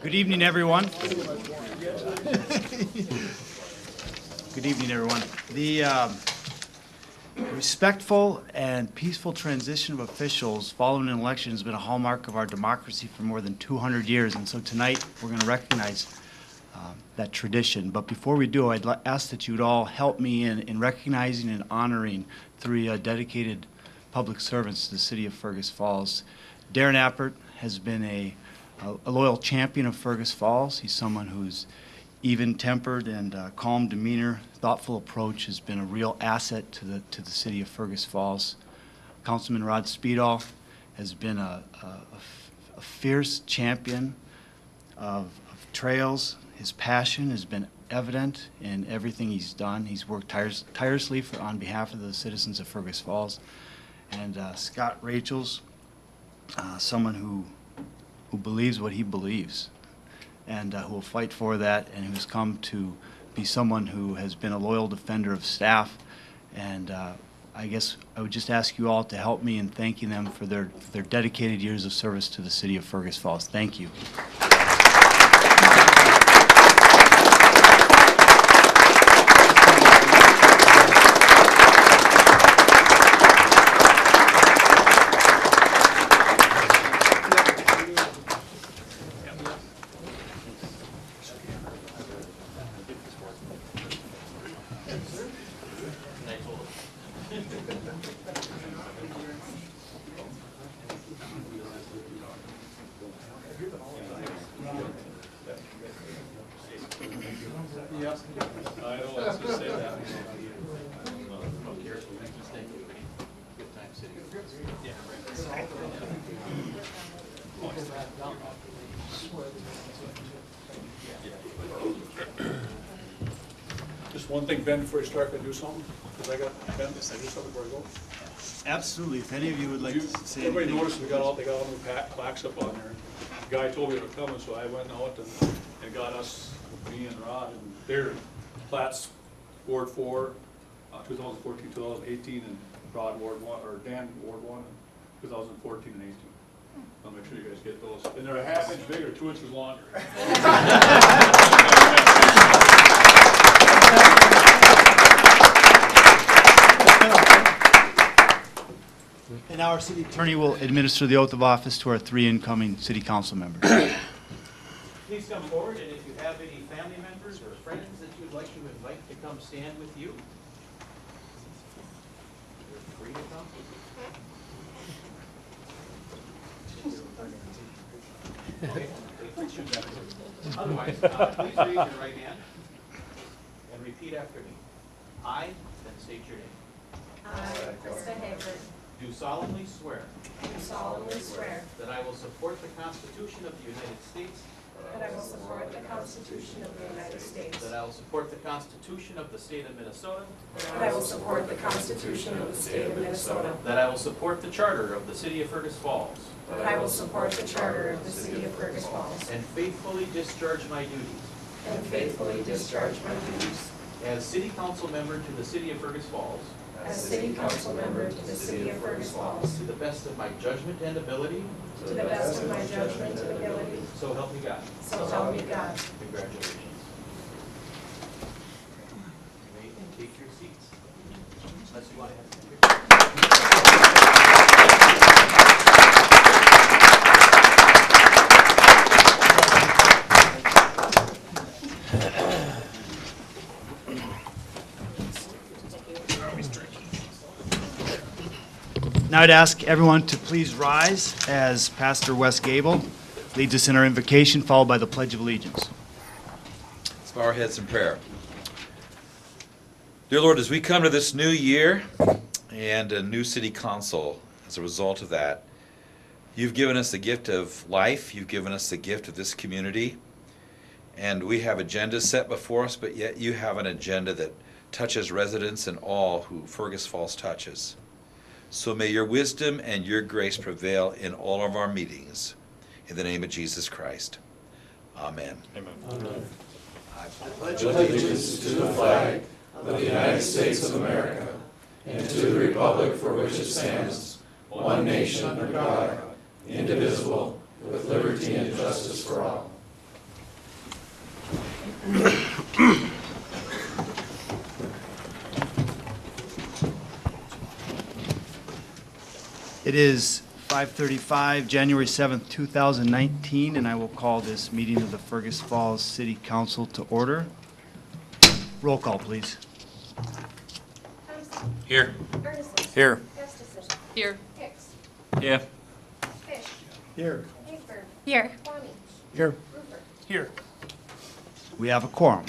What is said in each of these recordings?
Good evening, everyone. Good evening, everyone. The respectful and peaceful transition of officials following an election has been a hallmark of our democracy for more than 200 years, and so tonight we're going to recognize that tradition. But before we do, I'd ask that you would all help me in recognizing and honoring three dedicated public servants to the city of Fergus Falls. Darren Appert has been a loyal champion of Fergus Falls. He's someone who's even-tempered and calm demeanor, thoughtful approach has been a real asset to the city of Fergus Falls. Councilman Rod Speedahl has been a fierce champion of trails. His passion has been evident in everything he's done. He's worked tirelessly on behalf of the citizens of Fergus Falls. And Scott Rachels, someone who believes what he believes and who will fight for that, and who's come to be someone who has been a loyal defender of staff. And I guess I would just ask you all to help me in thanking them for their dedicated years of service to the city of Fergus Falls. Thank you. Just one thing, Ben, before you start, can I do something? Because I got, Ben, can I do something before I go? Absolutely. If any of you would like to say Everybody anything. noticed they got all new plaques up on there. The guy told me they were coming, so I went out and got us, me and Rod, and their plats, Ward 4, 2014, 2018, and Rod Ward 1, or Dan Ward 1, 2014 and 18. I'll make sure you guys get those. And they're a ½ inch bigger, 2 inches longer. And now our city attorney will administer the oath of office to our three incoming city council members. Please come forward, and if you have any family members or friends that you'd like to invite to come stand with you, you're free to come. Okay. Otherwise, please raise your right hand and repeat after me. I, then state your name. I, Krista Hayward, Do solemnly swear do solemnly swear that I will support the Constitution of the United States, that I will support the Constitution of the United States, that I will support the Constitution of the State of Minnesota, that I will support the Constitution of the State of Minnesota, that I will support the Charter of the City of Fergus Falls, that I will support the Charter of the City of Fergus Falls, and faithfully discharge my duties and faithfully discharge my duties as City Council Member to the City of Fergus Falls, as City Council Member to the City of Fergus Falls, to the best of my judgment and ability, to the best of my judgment and ability, so help me God. so help me God. Congratulations. You may take your seats. Unless you want to have a Now I'd ask everyone to please rise as Pastor Wes Gable leads us in our invocation, followed by the Pledge of Allegiance. Let's bow our heads in prayer. Dear Lord, as we come to this new year and a new city council as a result of that, you've given us the gift of life, you've given us the gift of this community, and we have agendas set before us, but yet you have an agenda that touches residents and all who Fergus Falls touches. So may your wisdom and your grace prevail in all of our meetings. In the name of Jesus Christ. Amen. Amen. Amen. I pledge allegiance to the flag of the United States of America and to the republic for which it stands, one nation under God, indivisible, with liberty and justice for all. It is 5:35, January 7th, 2019, and I will call this meeting of the Fergus Falls City Council to order. Roll call, please. Thompson. Here. Ferguson. Here. Gustafson. Here. Hicks. Yeah. Fish. Here. Haysbert. Here. Kwame. Here. Rupert. Here. We have a quorum.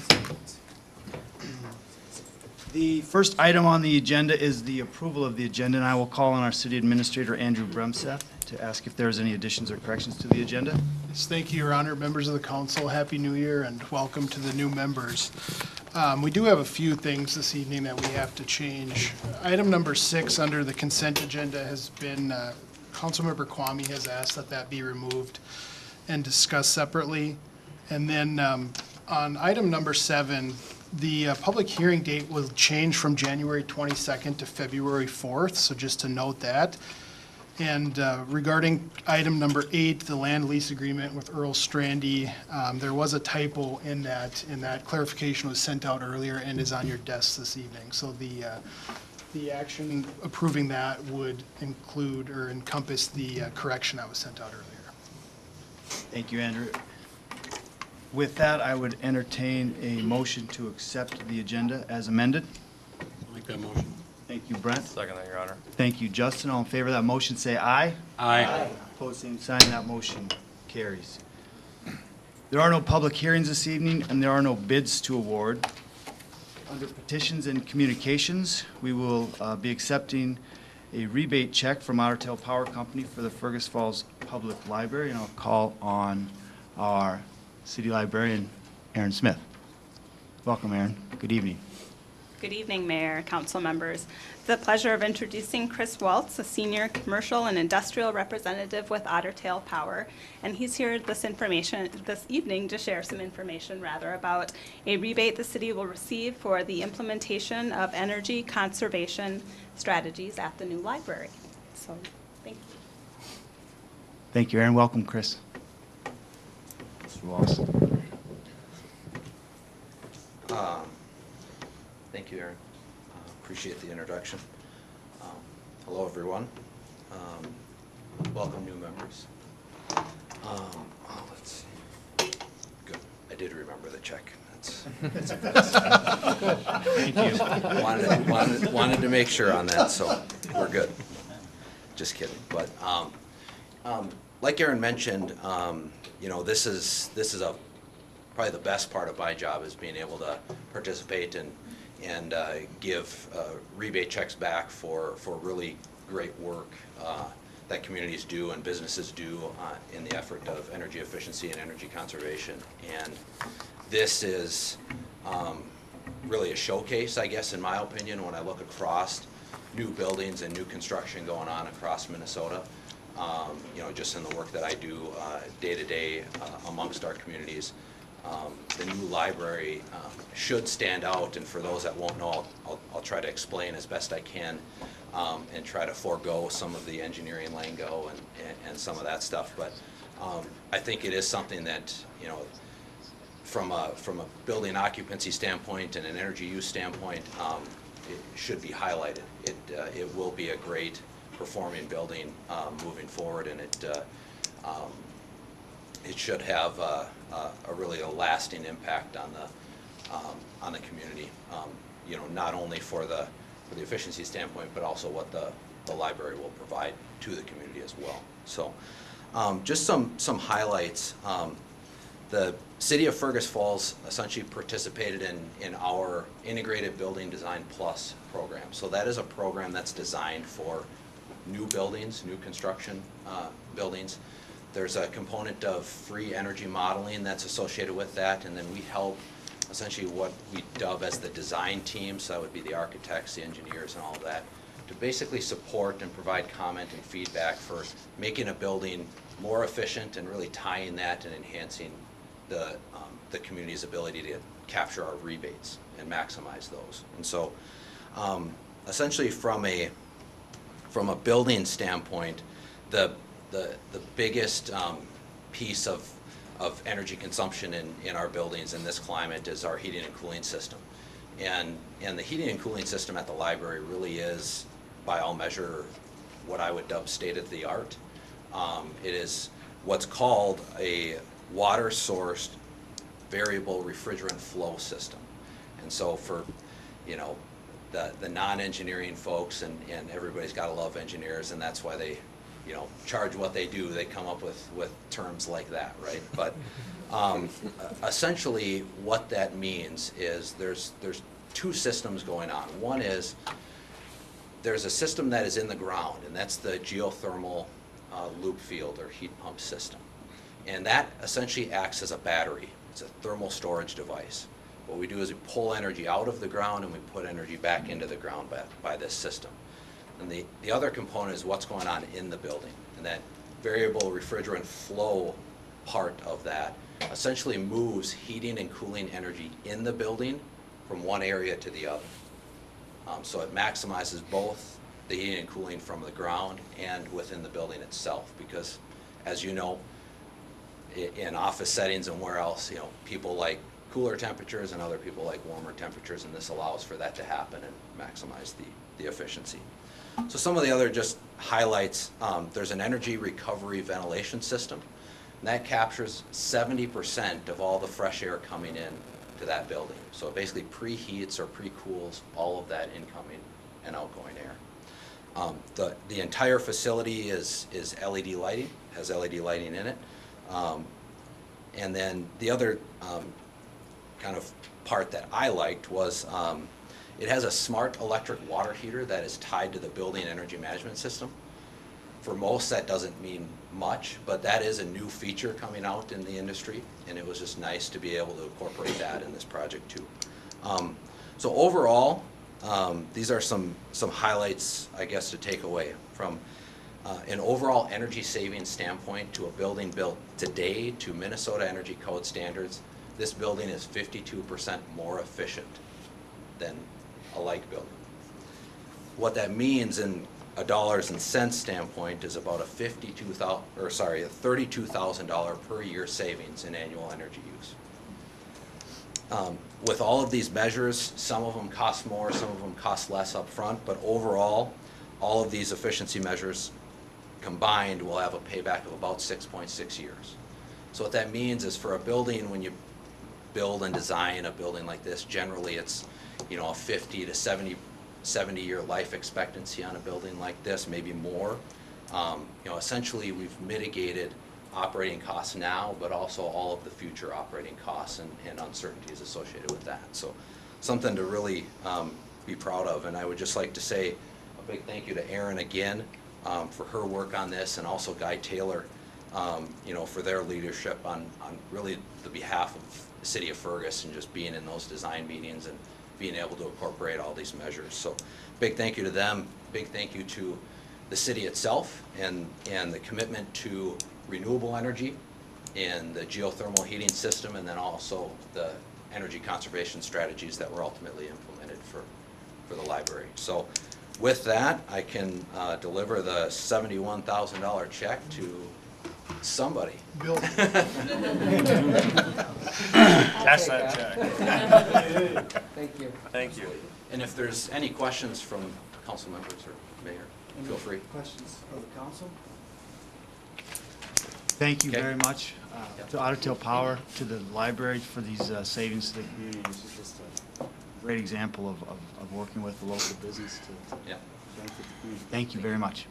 The first item on the agenda is the approval of the agenda, and I will call on our city administrator, Andrew Bremseth, to ask if there's any additions or corrections to the agenda. Yes, thank you, Your Honor. Members of the council, Happy New Year and welcome to the new members. We do have a few things this evening that we have to change. Item number 6 under the consent agenda has been, Councilmember Kwame has asked that that be removed and discussed separately. And then on item number 7, the public hearing date will change from January 22nd to February 4th, so just to note that. And regarding item number 8, the land lease agreement with Earl Strandy, there was a typo in that, and that clarification was sent out earlier and is on your desk this evening. So the action approving that would include or encompass the correction that was sent out earlier. Thank you, Andrew. With that, I would entertain a motion to accept the agenda as amended. Make that motion. Thank you, Brent. Second that, Your Honor. Thank you, Justin. All in favor of that motion, say aye. Aye. Opposed, same sign. That motion carries. There are no public hearings this evening, and there are no bids to award. Under petitions and communications, we will be accepting a rebate check from Otter Tail Power Company for the Fergus Falls Public Library, and I'll call on our city librarian, Aaron Smith. Welcome, Aaron. Good evening. Good evening, Mayor, council members. The pleasure of introducing Chris Waltz, a senior commercial and industrial representative with Otter Tail Power, and he's here this evening to share some information about a rebate the city will receive for the implementation of energy conservation strategies at the new library. So, thank you. Thank you, Aaron. Welcome, Chris. Mr. Waltz. Thank you, Aaron. Appreciate the introduction. Hello, everyone. Welcome, new members. Let's see. Good. I did remember the check. That's Thank you. wanted to make sure on that, so we're good. Just kidding. But like Aaron mentioned, you know, this is probably the best part of my job is being able to participate and give rebate checks back for really great work that communities do and businesses do in the effort of energy efficiency and energy conservation. And this is really a showcase, I guess, in my opinion, when I look across new buildings and new construction going on across Minnesota. You know, just in the work that I do day to day amongst our communities. The new library should stand out, and for those that won't know, I'll try to explain as best I can and try to forego some of the engineering lingo and some of that stuff. But I think it is something that, you know, from a building occupancy standpoint and an energy use standpoint, it should be highlighted. It will be a great performing building moving forward, and it should have a really lasting impact on the community. You know, not only for the efficiency standpoint, but also what the library will provide to the community as well. So, just some highlights. The City of Fergus Falls essentially participated in our Integrated Building Design Plus program. So that is a program that's designed for new buildings, new construction buildings. There's a component of free energy modeling that's associated with that, and then we help essentially what we dub as the design team, so that would be the architects, the engineers, and all of that, to basically support and provide comment and feedback for making a building more efficient and really tying that and enhancing the community's ability to capture our rebates and maximize those. And so essentially from a building standpoint, the biggest piece of of energy consumption in our buildings in this climate is our heating and cooling system. And the heating and cooling system at the library really is, by all measure, what I would dub state-of-the-art. It is what's called a water-sourced variable refrigerant flow system. And so for, you know, the non-engineering folks, and everybody's got to love engineers, and that's why they, you know, charge what they do. They come up with terms like that, right? But essentially what that means is there's two systems going on. One is there's a system that is in the ground, and that's the geothermal loop field or heat pump system. And that essentially acts as a battery. It's a thermal storage device. What we do is we pull energy out of the ground and we put energy back into the ground by this system. And the other component is what's going on in the building. And that variable refrigerant flow part of that essentially moves heating and cooling energy in the building from one area to the other. So it maximizes both the heating and cooling from the ground and within the building itself, because as you know, in office settings and where else, you know, people like cooler temperatures and other people like warmer temperatures, and this allows for that to happen and maximize the efficiency. So some of the other just highlights, there's an energy recovery ventilation system, and that captures 70% of all the fresh air coming in to that building. So it basically preheats or pre-cools all of that incoming and outgoing air. The entire facility is LED lighting, has LED lighting in it. And then the other kind of part that I liked was it has a smart electric water heater that is tied to the building energy management system. For most, that doesn't mean much, but that is a new feature coming out in the industry, and it was just nice to be able to incorporate that in this project too. So overall, these are some highlights, I guess, to take away from an overall energy savings standpoint to a building built today to Minnesota Energy Code standards. This building is 52% more efficient than a like building. What that means in a dollars and cents standpoint is about a $32,000 per year savings in annual energy use. With all of these measures, some of them cost more, some of them cost less up front, but overall, all of these efficiency measures combined will have a payback of about 6.6 years. So what that means is for a building, when you build and design a building like this, generally it's, you know, a 50 to 70 year life expectancy on a building like this, maybe more. You know, essentially we've mitigated operating costs now, but also all of the future operating costs and uncertainties associated with that. So something to really be proud of. And I would just like to say a big thank you to Erin again for her work on this, and also Guy Taylor, you know, for their leadership on really the behalf of the city of Fergus, and just being in those design meetings and being able to incorporate all these measures. So big thank you to them. Big thank you to the city itself and the commitment to renewable energy and the geothermal heating system, and then also the energy conservation strategies that were ultimately implemented for the library. So with that, I can deliver the $71,000 check to somebody. Bill. Cash that check. Thank you. Thank you. And if there's any questions from council members or mayor, feel free. Questions of the council? Thank you Okay. very much to Otter Tail Power, to the library for these savings to the community. This is just a great example of working with the local business to Yeah. benefit the community. Thank you very much.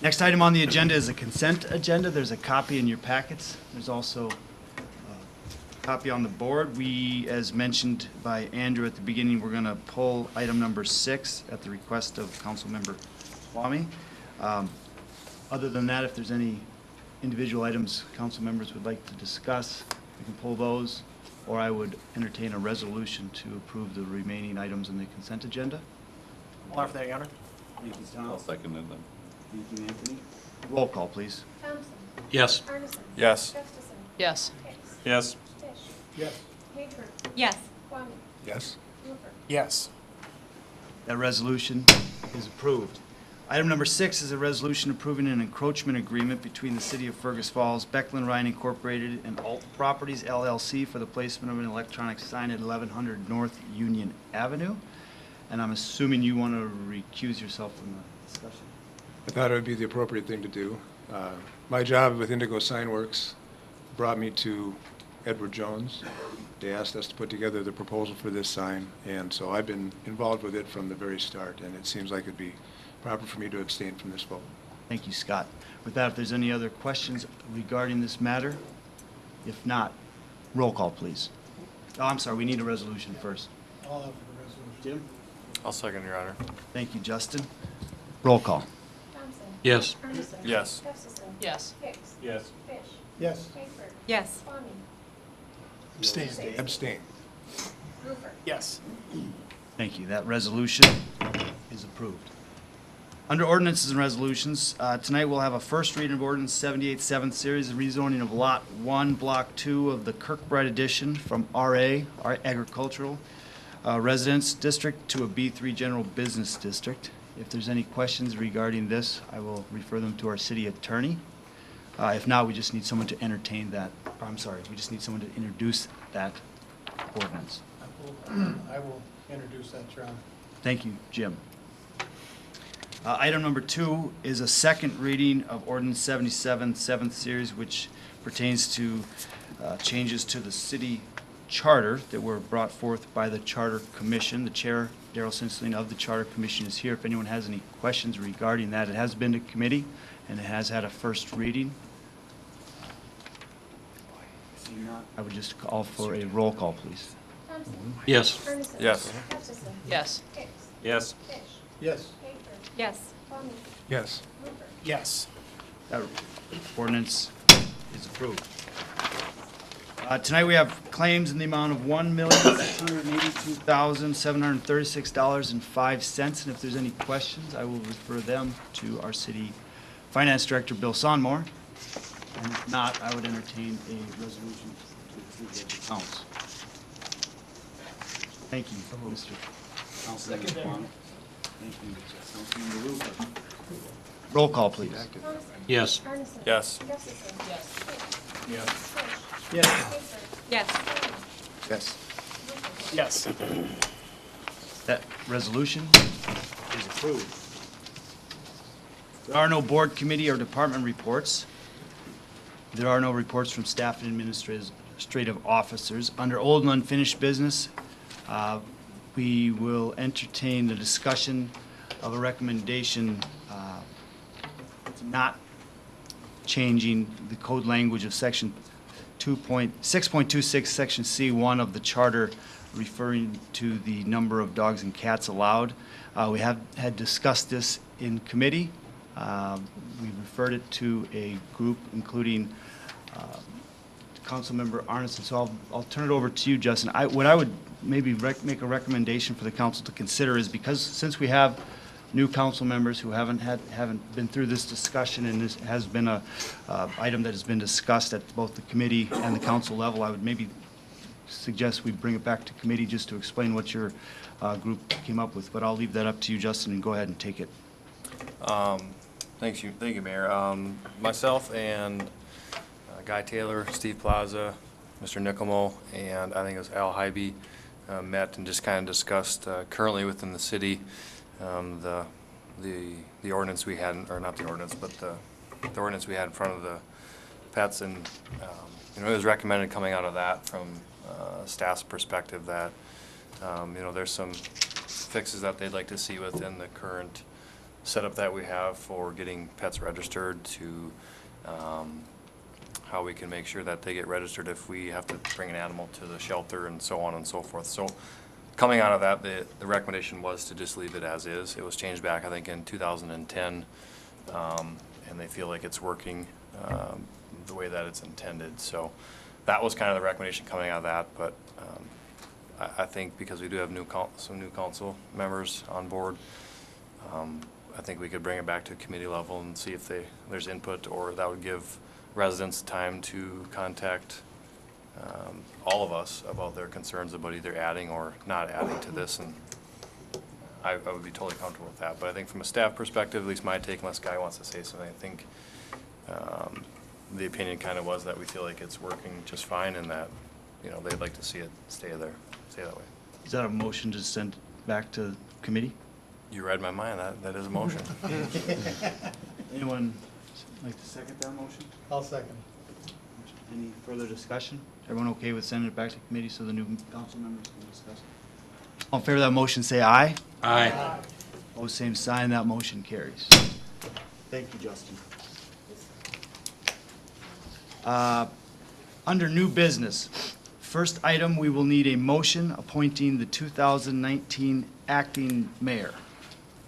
Next item on the agenda is a consent agenda. There's a copy in your packets. There's also a copy on the board. We, as mentioned by Andrew at the beginning, we're going to pull item number 6 at the request of Councilmember Swami. Other than that, if there's any individual items council members would like to discuss, we can pull those, or I would entertain a resolution to approve the remaining items on the consent agenda. All for that, Your Honor. Thank you, Tom. I'll second it then. Thank you, Anthony. Roll call, please. Thompson. Yes. Arneson. Yes. Gustafson. Yes. Hicks. Yes. Tisch. Yes. Hayford. Yes. Kwame. Yes. Hooper. Yes. That resolution is approved. Item number 6 is a resolution approving an encroachment agreement between the City of Fergus Falls, Beckland Ryan Incorporated, and Alt Properties LLC for the placement of an electronic sign at 1100 North Union Avenue. And I'm assuming you want to recuse yourself from the discussion. I thought it would be the appropriate thing to do. My job with Indigo Sign Works brought me to Edward Jones. They asked us to put together the proposal for this sign, and so I've been involved with it from the very start, and it seems like it'd be proper for me to abstain from this vote. Thank you, Scott. With that, if there's any other questions regarding this matter, if not, roll call, please. Oh, I'm sorry, we need a resolution first. I'll have the resolution. Jim? I'll second, Your Honor. Thank you, Justin. Roll call. Thompson. Yes. Ferguson. Yes. Gustafson. Yes. Hicks. Yes. Fish. Yes. Hayford. Yes. Kwame. Abstain. Abstain. Rupert. Yes. Thank you. That resolution is approved. Under ordinances and resolutions, tonight we'll have a first reading of ordinance 78 7th series, a rezoning of Lot 1, Block 2 of the Kirkbride addition from RA, our agricultural residence district, to a B3 general business district. If there's any questions regarding this, I will refer them to our city attorney. If not, we just need someone to entertain that, or I'm sorry, we just need someone to introduce that ordinance. I will introduce that, Your Honor. Thank you, Jim. Item number 2 is a second reading of ordinance 77, 7th series, which pertains to changes to the city charter that were brought forth by the Charter Commission. The Chair, Darrell Sinsling of the Charter Commission, is here. If anyone has any questions regarding that, it has been to committee and it has had a first reading. Seeing none, I would just call for a roll call, please. Thompson. Yes. Ferguson. Yes. Gustafson. Yes. Hicks. Yes. Fish. Yes. Hayford. Yes. Kwame. Yes. Rupert. Yes. That ordinance is approved. Tonight we have claims in the amount of $1,682,736.05. And if there's any questions, I will refer them to our city finance director, Bill Sonmore. And if not, I would entertain a resolution to approve the accounts. Thank you, Mr. Councilman Kwame. Thank you, Councilman Rupert. Roll call, please. Thompson. Yes. Ferguson. Yes. Gustafson. Yes. Hicks. Yes. Fish. Yes. Hayford. Yes. Kwame. Yes. Rupert. Yes. That resolution is approved. There are no board, committee, or department reports. There are no reports from staff and administrative officers. Under old and unfinished business, we will entertain the discussion of a recommendation not changing the code language of section 6.26, section C1 of the charter, referring to the number of dogs and cats allowed. We had discussed this in committee. We referred it to a group including Councilmember Arneson. So I'll turn it over to you, Justin. What I would maybe make a recommendation for the council to consider is, because since we have new council members who haven't been through this discussion, and this has been a item that has been discussed at both the committee and the council level, I would maybe suggest we bring it back to committee just to explain what your group came up with. But I'll leave that up to you, Justin, and go ahead and take it. Thank you, Mayor. Myself and Guy Taylor, Steve Plaza, Mr. Nicomo, and I think it was Al Hybe met and just kind of discussed currently within the city the ordinance we had, or not the ordinance, but the ordinance we had in front of the pets, and it was recommended coming out of that from staff's perspective that there's some fixes that they'd like to see within the current setup that we have for getting pets registered, to how we can make sure that they get registered if we have to bring an animal to the shelter, and so on and so forth. So coming out of that, the recommendation was to just leave it as is. It was changed back, I think, in 2010, and they feel like it's working the way that it's intended. So that was kind of the recommendation coming out of that. But I think because we do have some new council members on board, I think we could bring it back to committee level and see if there's input, or that would give residents time to contact all of us about their concerns about either adding or not adding to this. And I would be totally comfortable with that. But I think from a staff perspective, at least my take, unless Guy wants to say something, I think the opinion kind of was that we feel like it's working just fine and that, you know, they'd like to see it stay that way. Is that a motion to send back to committee? You read my mind, that is a motion. Anyone like to second that motion? I'll second. Any further discussion? Everyone okay with sending it back to committee so the new council members can discuss it? All in favor of that motion, say aye. Aye. Opposed, same sign. That motion carries. Thank you, Justin. Under new business, first item, we will need a motion appointing the 2019 acting mayor.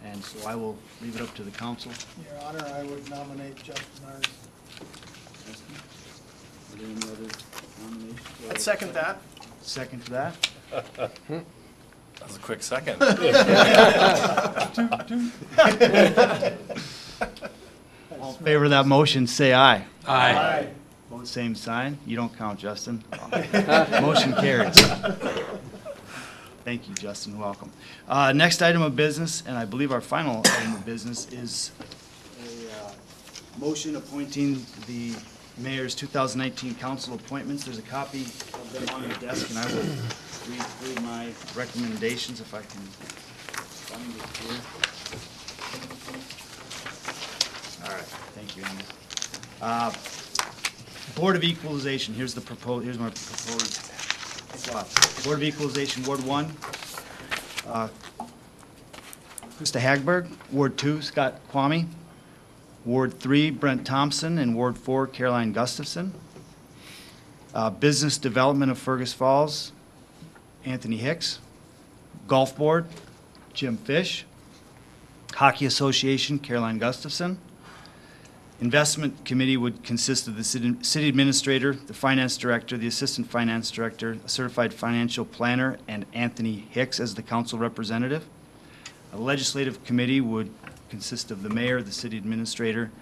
And so I will leave it up to the council. Your Honor, I would nominate Justin Arns. Are there any other nominations? I'd second that. Second to that? That was a quick second. All in favor of that motion, say aye. Aye. Both same sign. You don't count, Justin. Motion carries. Thank you, Justin. Welcome. Next item of business, and I believe our final item of business, is a motion appointing the mayor's 2019 council appointments. There's a copy of them on your desk, and I will read through my recommendations if I can find it here. All right. Thank you, Andy. Board of Equalization. Here's my proposed slots. Board of Equalization, Ward 1, Krista Hagberg. Ward 2, Scott Kwame. Ward 3, Brent Thompson. And Ward 4, Caroline Gustafson. Business Development of Fergus Falls, Anthony Hicks. Golf Board, Jim Fish. Hockey Association, Caroline Gustafson. Investment Committee would consist of the city administrator, the finance director, the assistant finance director, a certified financial planner, and Anthony Hicks as the council representative. A legislative committee would consist of the mayor, the city administrator,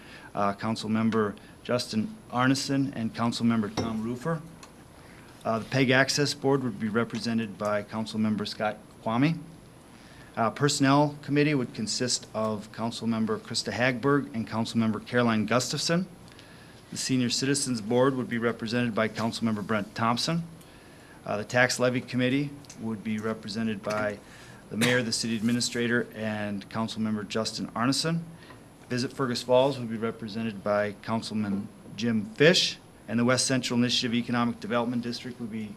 council member Justin Arneson, and council member Tom Roofer. The PEG Access Board would be represented by council member Scott Kwame. Personnel Committee would consist of Councilmember Krista Hagberg and Councilmember Caroline Gustafson. The Senior Citizens Board would be represented by Councilmember Brent Thompson. The Tax Levy Committee would be represented by the Mayor, the City Administrator, and Councilmember Justin Arneson. Visit Fergus Falls would be represented by Councilman Jim Fish, and the West Central Initiative Economic Development District would be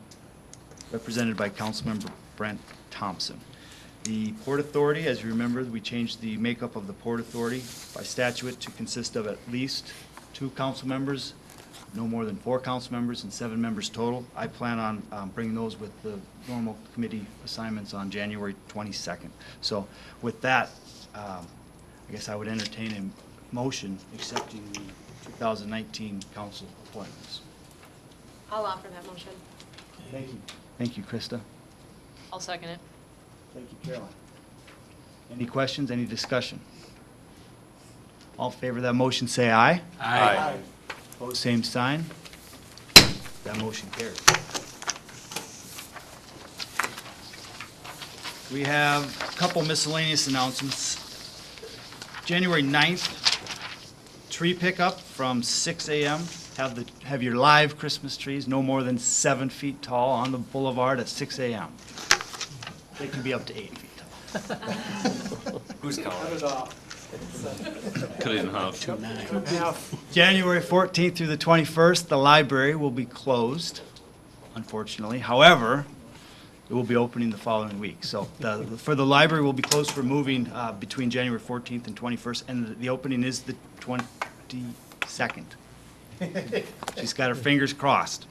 represented by Councilmember Brent Thompson. The Port Authority, as you remember, we changed the makeup of the Port Authority by statute to consist of at least 2 council members, no more than 4 council members, and 7 members total. I plan on bringing those with the normal committee assignments on January 22nd. So with that, I guess I would entertain a motion accepting the 2019 council appointments. I'll offer that motion. Thank you. Thank you, Krista. I'll second it. Thank you, Caroline. Any questions, any discussion? All in favor of that motion, say aye. Aye. Opposed, same sign. That motion carries. We have a couple miscellaneous announcements. January 9th, tree pickup from 6 a.m. Have your live Christmas trees no more than 7 feet tall on the boulevard at 6 a.m. They can be up to 8 feet tall. Who's counting? Cut it in half. January 14th through the 21st, the library will be closed, unfortunately. However, it will be opening the following week. So for the library, will be closed for moving between January 14th and 21st, and the opening is the 22nd. She's got her fingers crossed.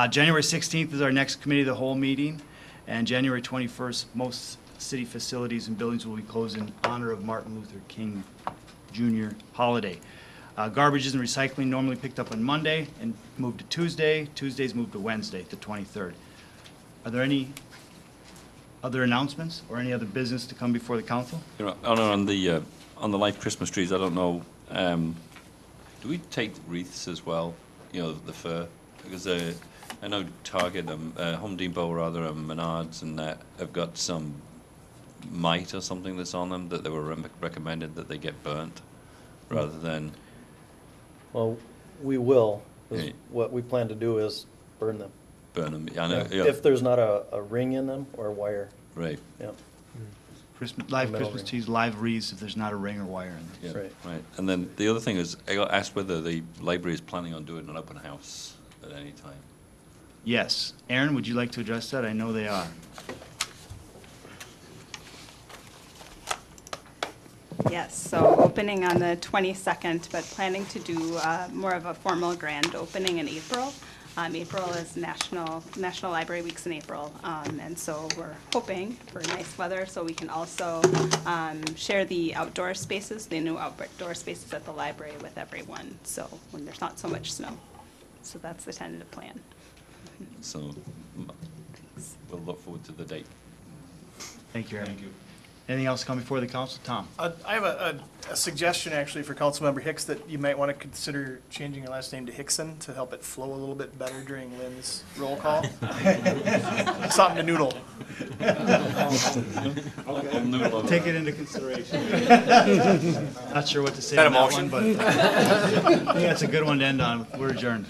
January 16th is our next committee of the whole meeting, and January 21st, most city facilities and buildings will be closed in honor of Martin Luther King Jr. holiday. Garbages and recycling normally picked up on Monday and moved to Tuesday. Tuesdays moved to Wednesday, the 23rd. Are there any other announcements or any other business to come before the council? Your Honor, on the live Christmas trees, I don't know, do we take wreaths as well, you know, the fur? Because I know Target, Home Depot rather, and Menards and that have got some mite or something that's on them, that they were recommended that they get burnt rather than, Well, we will. 'Cause Yeah. what we plan to do is burn them. burn them. I know, yeah, If there's not a ring in them or wire, right, yeah, Live Metal Christmas ring. trees, live wreaths if there's not a ring or wire in them. yeah, Right. right. And then the other thing is, I got asked whether the library is planning on doing an open house at any time. Yes. Aaron, would you like to address that? I know they are. Yes, so opening on the 22nd, but planning to do more of a formal grand opening in April. April is National Library Weeks in April, and so we're hoping for nice weather so we can also share the outdoor spaces, the new outdoor spaces at the library with everyone, so when there's not so much snow. So that's the tentative plan. So we'll look forward to the date. Thank you, Aaron. Anything else come before the council? Tom? I have a suggestion actually for Councilmember Hicks that you might want to consider changing your last name to Hickson to help it flow a little bit better during Lynn's roll call. Something to noodle. Take it into consideration. Not sure what to say That on a that motion? one, but I think that's a good one to end on. We're adjourned.